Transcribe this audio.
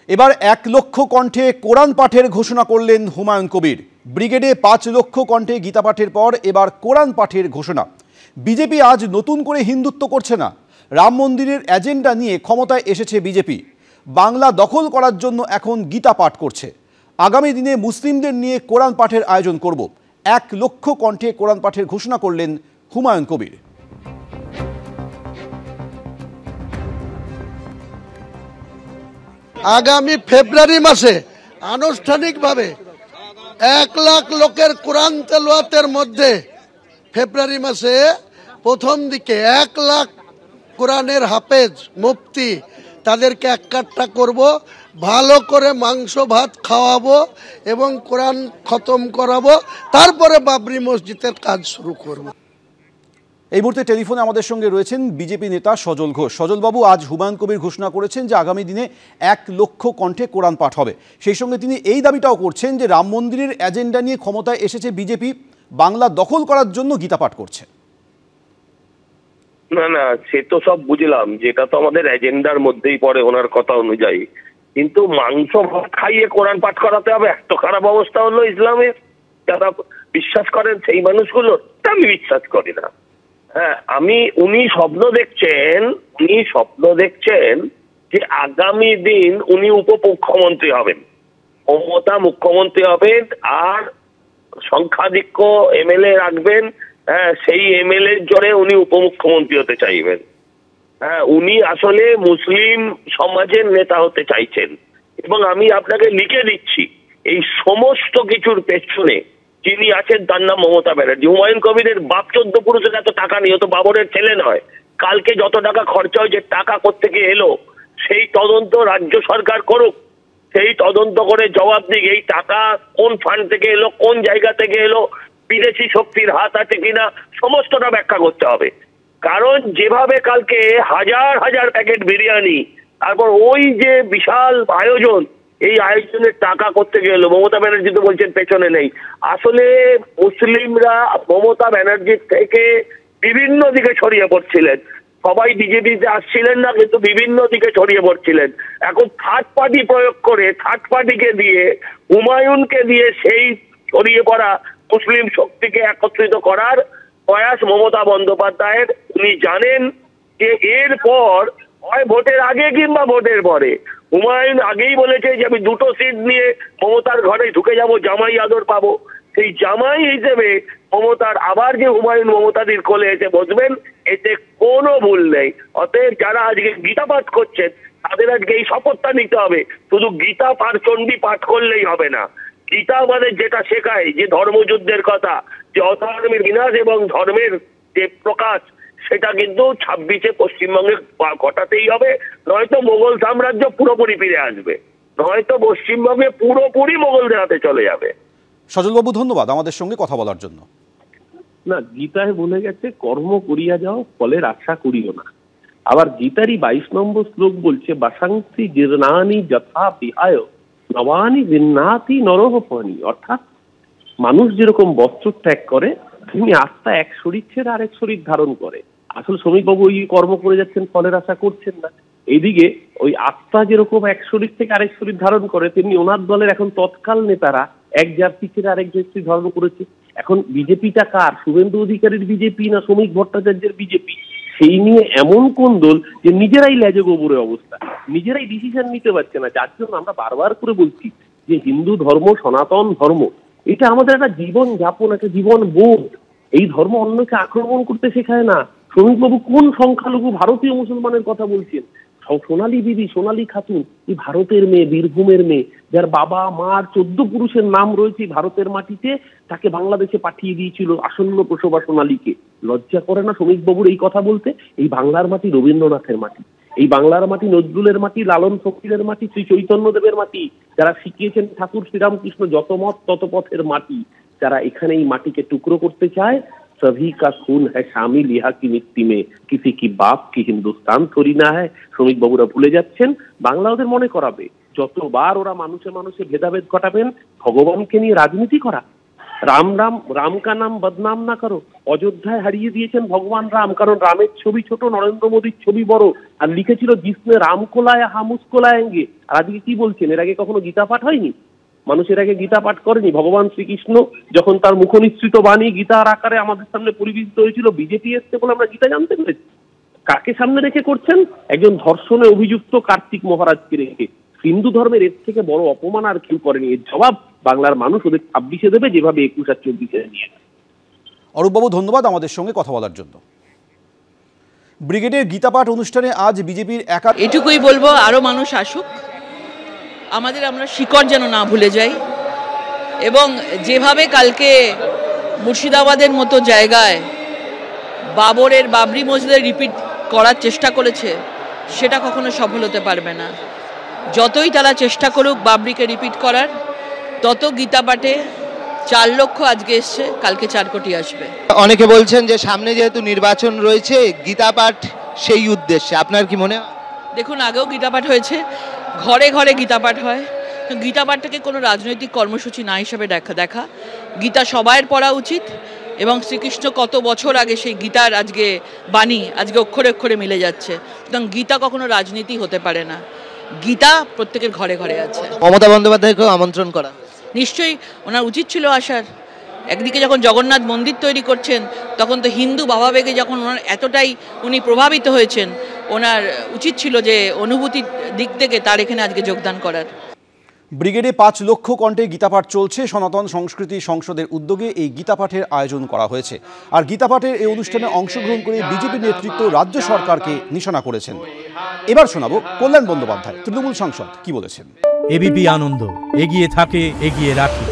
এবার 1 লক্ষ কণ্ঠে কোরআন পাঠের ঘোষণা করলেন হুমায়ুন কবির। ব্রিগেডে 5 লক্ষ কণ্ঠে গীতা পাঠের পর এবার কোরআন পাঠের ঘোষণা। বিজেপি আজ নতুন করে হিন্দুত্ব করছে না, রাম মন্দিরের এজেন্ডা নিয়ে ক্ষমতায় এসেছে বিজেপি। বাংলা দখল করার জন্য এখন গীতা পাঠ করছে। আগামী দিনে মুসলিমদের নিয়ে কোরআন পাঠের আয়োজন করব। 1 লক্ষ কণ্ঠে কোরআন পাঠের ঘোষণা করলেন হুমায়ুন কবির। আগামী ফেব্রুয়ারি মাসে আনুষ্ঠানিকভাবে 1 লাখ লোকের কোরআন তেলাওয়াতের মধ্যে ফেব্রুয়ারি মাসে প্রথম দিকে 1 লাখ কোরআনের হাফেজ মুফতি তাদেরকে একাট্টা করব, ভালো করে মাংস ভাত খাওয়াবো এবং কোরআন খতম করাবো, তারপরে বাবরি মসজিদের কাজ শুরু করব। এই মুহূর্তে টেলিফোনে আমাদের সঙ্গে রয়েছেন বিজেপি নেতা সজল ঘোষ। সজল বাবু, আজ হুমায়ুন কবির ঘোষণা করেছেন যে আগামী দিনে 1 লক্ষ কণ্ঠে কোরআন পাঠ হবে। সেই সঙ্গে তিনি এই দাবিটাও করছেন যে রাম মন্দিরের এজেন্ডা নিয়ে ক্ষমতায় এসেছে বিজেপি, বাংলা দখল করার জন্য গীতা পাঠ করছে। না না, সে তো সব বুঝলাম, যেটা তো আমাদের এজেন্ডার মধ্যেই পড়ে ওনার কথা অনুযায়ী, কিন্তু মাংস ভাত খাইয়ে কোরআন পাঠ করাতে হবে, এত খারাপ অবস্থা হলো ইসলামের। যারা বিশ্বাস করেন সেই মানুষগুলো, আমি বিশ্বাস করি না। হ্যাঁ, উনি স্বপ্ন দেখছেন যে আগামী দিন উনি উপমুখ্যমন্ত্রী হবেন, মমতা মুখ্যমন্ত্রী হবেন, আর সংখ্যাধিক্য এমএলএ রাখবেন। হ্যাঁ, সেই এমএলএ জোরে উনি উপমুখ্যমন্ত্রী হতে চাইবেন। হ্যাঁ, উনি আসলে মুসলিম সমাজের নেতা হতে চাইছেন। এবং আমি আপনাকে লিখে দিচ্ছি, এই সমস্ত কিছুর পেছনে যিনি আছেন তার নাম মমতা ব্যানার্জি। হুমায়ুন কবিরের বাপ 14 পুরুষের এত টাকা নিয়ে, তো বাবরের ছেলে নয়। কালকে যত টাকা খরচা হয়েছে, টাকা কোত্থেকে এলো, সেই তদন্ত রাজ্য সরকার করুক, সেই তদন্ত করে জবাব দিক। এই টাকা কোন ফান্ড থেকে এলো, কোন জায়গা থেকে এলো, বিদেশি শক্তির হাত আছে কিনা, সমস্তটা ব্যাখ্যা করতে হবে। কারণ যেভাবে কালকে হাজার হাজার প্যাকেট বিরিয়ানি, তারপর ওই যে বিশাল আয়োজন, এই আয়োজনের টাকা করতে গেল, মমতা ব্যানার্জি তো বলছেন পেছনে নেই। আসলে মুসলিমরা মমতা ব্যানার্জির থেকে বিভিন্ন দিকে ছড়িয়ে পড়ছিলেন। সবাই বিজেপিতে আসছিলেন না, কিন্তু বিভিন্ন দিকে ছড়িয়ে পড়ছিলেন। এখন থার্ড পার্টি প্রয়োগ করে, থার্ড পার্টিকে দিয়ে, হুমায়ুনকে দিয়ে সেই ছড়িয়ে পড়া মুসলিম শক্তিকে একত্রিত করার প্রয়াস মমতা বন্দ্যোপাধ্যায়ের। উনি জানেন যে এরপর হয় ভোটের আগে কিংবা ভোটের পরে, হুমায়ুন আগেই বলেছে যে আমি 2টো সিট নিয়ে মমতার ঘরে ঢুকে যাব, জামাই আদর পাবো। সেই জামাই হিসেবে মমতার আবার যে হুমায়ুন মমতাদির কোলে এসে বসবেন, এতে কোনো ভুল নেই। অতএব যারা আজকে গীতা পাঠ করছেন, তাদের আজকে এই শপথটা নিতে হবে। শুধু গীতা চণ্ডী পাঠ করলেই হবে না। গীতা আমাদের যেটা শেখায়, যে ধর্মযুদ্ধের কথা, যে অধর্মের বিনাশ এবং ধর্মের যে প্রকাশ, সেটা কিন্তু 26-এ পশ্চিমবঙ্গে ঘটাতেই হবে। নয়তো মোগল সাম্রাজ্য পুরোপুরি ফিরে আসবে, নয়তো পশ্চিমবঙ্গে পুরোপুরি মোগলদের হাতে চলে যাবে। সজলবাবু, ধন্যবাদ আমাদের সঙ্গে কথা বলার জন্য। না, গীতায় বলে গেছে কর্ম করিয়া যাও, ফলের আশা করিও না। আবার গীতারই 22 নম্বর শ্লোক বলছে, বাসাংসি জীর্ণানি যথা বিহায় নবানি জিন্নাতি নরহপনি। অর্থাৎ মানুষ যেরকম বস্ত্র ত্যাগ করে, তিনি আত্মা এক শরীর ছেড়ে আরেক শরীর ধারণ করে। আসলে শ্রমিকবাবু ওই কর্ম করে যাচ্ছেন, ফলের আশা করছেন না। এইদিকে ওই আত্মা যেরকম এক শরীর থেকে আরেক শরীর ধারণ করে, তেমনি ওনার দলের এখন তৎকাল নেতারা এক জাতি ছেড়ে আরেক জাতি ধারণ করেছে। এখন বিজেপিটা কার? শুভেন্দু অধিকারীর বিজেপি না শ্রমিক ভট্টাচার্যের বিজেপি? সেই নিয়ে এমন কোন দল যে নিজেরাই লেজে গোবরের অবস্থা, নিজেরাই ডিসিশন নিতে পারছে না। যার জন্য আমরা বারবার করে বলছি যে হিন্দু ধর্ম, সনাতন ধর্ম, এটা আমাদের একটা জীবন যাপন, একটা জীবন বোধ। এই ধর্ম অন্যকে আক্রমণ করতে শেখায় না। শ্রমিকবাবু কোন সংখ্যালঘু ভারতীয় মুসলমানের কথা বলছেন? সোনালী দিদি, সোনালী খাতুন, এই ভারতের মেয়ে, বীরভূমের মেয়ে, যার বাবা মার 14 পুরুষের নাম রয়েছে ভারতের মাটিতে, তাকে বাংলাদেশে পাঠিয়ে দিয়েছিল আসন্ন প্রসবা সোনালীকে। লজ্জা করে না শ্রমিকবাবুর এই কথা বলতে? এই বাংলার মাটি রবীন্দ্রনাথের মাটি, এই বাংলার মাটি নজরুলের মাটি, লালন ফকিরের মাটি, শ্রী চৈতন্যদেবের মাটি, যারা শিখিয়েছেন ঠাকুর শ্রীরামকৃষ্ণ, যত মত তত পথের মাটি। যারা এখানে এই মাটিকে টুকরো করতে চায়, सभी का खून है शामिल यहाँ की मिट्टी में, किसी की बाप की हिंदुस्तान थोड़ी ना है। শ্রমিক বাবুরা ভুলে যাচ্ছেন, বাংলা ওদের মনে করাবে। যতবার ওরা মানুষে মানুষে ভেদাভেদ ঘটাবেন, ভগবানকে নিয়ে রাজনীতি করা, রাম রাম রাম কা নাম বদনাম না করো, অযোধ্যায় হারিয়ে দিয়েছেন ভগবান রাম, কারণ রামের ছবি ছোট, নরেন্দ্র মোদীর ছবি বড়, আর লিখেছিল জিসমে রাম কোলায় হামুস কোলায়েঙ্গে। আর আজকে কি বলছেন, এর আগে কখনো গীতা পাঠ হয়নি? মানুষের আগে গীতা পাঠ করেনি? ভগবান শ্রীকৃষ্ণ যখন তার মুখনিসৃত বাণী গীতার আকারে আমাদের সামনে পরিবেশিত হয়েছিল, বিজেপি এসছে বলে আমরা গীতা জানতে পেরেছি। কাকে সামনে রেখে করছেন? একজন ধর্ষণে অভিযুক্ত কার্তিক মহারাজকে রেখে। হিন্দু ধর্মের এর থেকে বড় অপমান আর কেউ করেনি। এর জবাব বাংলার মানুষ ওদের 26-এ দেবে, যেভাবে 21 আর 24-এ নিয়ে। অরূপবাবু, ধন্যবাদ আমাদের সঙ্গে কথা বলার জন্য। ব্রিগেডের গীতাপাঠ অনুষ্ঠানে আজ বিজেপির এটুকুই বলবো, আরো মানুষ আসুক, আমাদের আমরা শিকড় যেন না ভুলে যাই। এবং যেভাবে কালকে মুর্শিদাবাদের মতো জায়গায় বাবরি মসজিদের রিপিট করার চেষ্টা করেছে, সেটা কখনো সফল হতে পারবে না। যতই তারা চেষ্টা করুক বাবরিকে রিপিট করার, তত গীতা পাঠে 4 লক্ষ আজকে এসছে, কালকে 4 কোটি আসবে। অনেকে বলছেন যে সামনে যেহেতু নির্বাচন রয়েছে, গীতা পাঠ সেই উদ্দেশ্যে, আপনার কি মনে হয়? দেখুন, আগেও গীতা পাঠ হয়েছে, ঘরে ঘরে গীতা পাঠ হয়। গীতা পাঠটাকে কোনো রাজনৈতিক কর্মসূচি না হিসেবে দেখা গীতা সবাইয়ের পড়া উচিত। এবং শ্রীকৃষ্ণ কত বছর আগে সেই গীতার আজকে বাণী আজকে অক্ষরে অক্ষরে মিলে যাচ্ছে। সুতরাং গীতা কখনো রাজনীতি হতে পারে না, গীতা প্রত্যেকের ঘরে ঘরে আছে। মমতা বন্দ্যোপাধ্যায়কেও আমন্ত্রণ করা? নিশ্চয়ই ওনার উচিত ছিল আসার। একদিকে যখন জগন্নাথ মন্দির তৈরি করছেন, তখন তো হিন্দু ভাবাবেগে যখন ওনার এতটাই উনি প্রভাবিত হয়েছেন, ওনার উচিত ছিল যে অনুভূতির দিক থেকে তার এখানে আজকে যোগদান করার। ব্রিগেডে 5 লক্ষ কণ্ঠে গীতাপাঠ চলছে। সনাতন সংস্কৃতি সংসদের উদ্যোগে এই গীতাপাঠের আয়োজন করা হয়েছে। আর গীতাপাঠের এই অনুষ্ঠানে অংশগ্রহণ করে বিজেপি নেতৃত্ব রাজ্য সরকারকে নিশানা করেছেন। এবার শোনাবো কল্যাণ বন্দ্যোপাধ্যায়, তৃণমূল সাংসদ, কি বলেছেন। এবিপি আনন্দ, এগিয়ে থাকে, এগিয়ে রাখে।